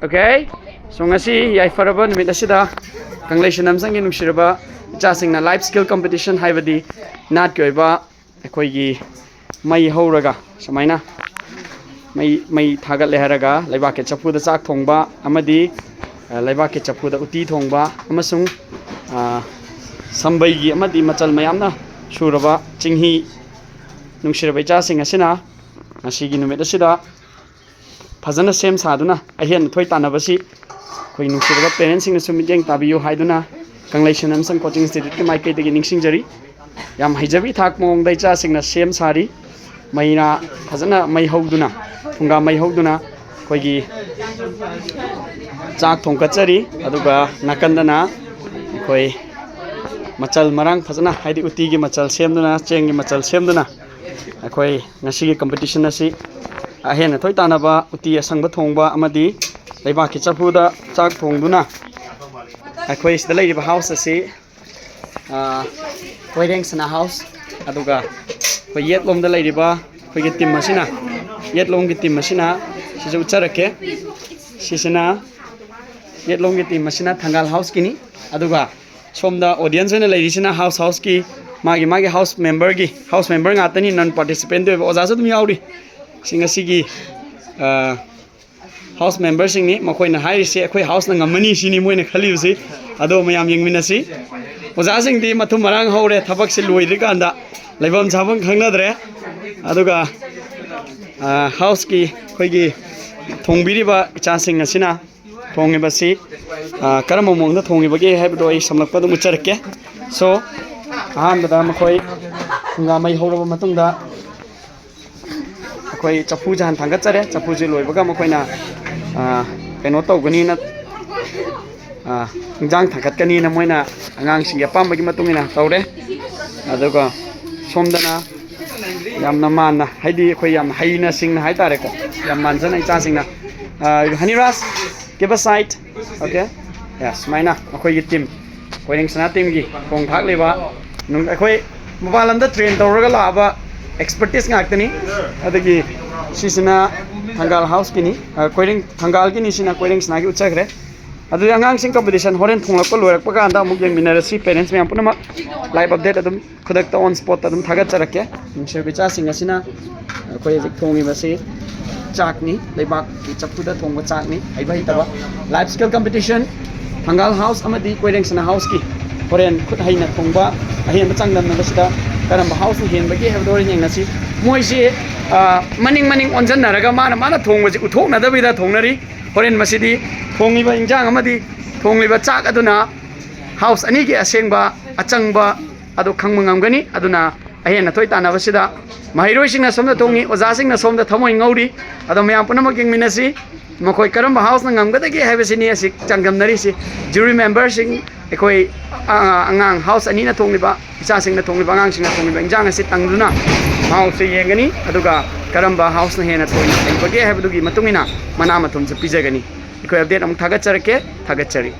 Okay? So ngasi yaifaraban numit asida Kanglei Namsanggi nungsiraba ichasingna life skill competition haibadi nat ki oiba akhoi mai horaga samaina mai thagat le haraga laiba ke chapu da chak thongba amadi laiba ke chapu da uti thongba amasung sambai gi amadi machal mayamna suraba chinghi nungsiraba ichasing asina ngasi numit asida fazana sem saduna ahen thoi tanabasi koi nungsiraba parents sing sum jeng tabiyu haiduna Kanglei Namsang coaching institute ki mai kai de ningsing jari yam haijabi thak mong dai cha singna sem sari maina fazana mai hogduna thunga mai hogduna koi gi chak thongkachari aduga nakandana koi machal marang fazana haidi uti gi machal semduna cheng gi machal semduna koi ngasi gi competition asi ahen thoi tanaba uti asangba thongba amadi laiba ki chapuda chak thongduna akhoi sida laiba house asi koireng sana house aduga koi yet lom da laiba koi gi team masina yet lom gi team masina siju charake sisina yet lom gi team masina thangal house kini aduga somda audience na lairisina house ki magi house member ngatani non participant de oja su dum yauri singasigi house member sing ni makoina hairisi akhoi house na ngamani sini moina khaliusi ado mayam yengminasi oja sing di mathum marang hore thabak se loidri kanda laibam chabang khangnadre aduga house ki khoi gi thongbiriba icha sing asina thongibasi karam mongda thongibage haibdo ai samlakpa dum charke so ahamda makhoi nga mai horaba matungda akhoi chapu jan thangachare chapu ji loibaga makoina keno tawgani na jang thangkhatkani na moina angang sing yapambagi matungina tawre aduga somdana yamna manna haidi akhoi yam haina singna haitare ko yam manjana icha singna Haniras give a side okay yes maina akhoi gi team koiring sana team gi kong thak leba nung akhoi mobile anda train tawraga laba expertise ngaktani adagi sisina thangal house kini koiring thangal kini sina koiring sana gi uchakre adu angang sing competition horen thonglak ko lorak paga anda muk yeng minarasi parents me ampuna live update adum khudak ta on spot adum thagat charake nungsir bicha sing asina koi jik thongi basi chakni leibak ki chapuda thongba chakni aibai taba live skill competition thangal house amadi koiring sana house ki horen khut haina thongba ahen bachangdam na basida karamba house ni hen bagi hebdor yeng nasi moisi maning onjan naraga mana thongbaji uthokna dabida thongnari horen masidi thongiba injang amadi thongliba chak aduna house ani gi asengba achangba adu khangmangam aduna ahen thoi tana basida mahiroi singna somda thongi oja singna somda thamoi ngauri adu mayam punamak yeng minasi makoi karamba house na ngamgadagi haibasini asik changamnari si jury member sing ekoi angang house ani na thongliba isa singna thongliba angang singna thongliba injang asi tangduna house yengani aduga karamba house na hena thoina bage haibadugi matungina mana mathum se pijagani ekoi update amuk thagachare ke thagachari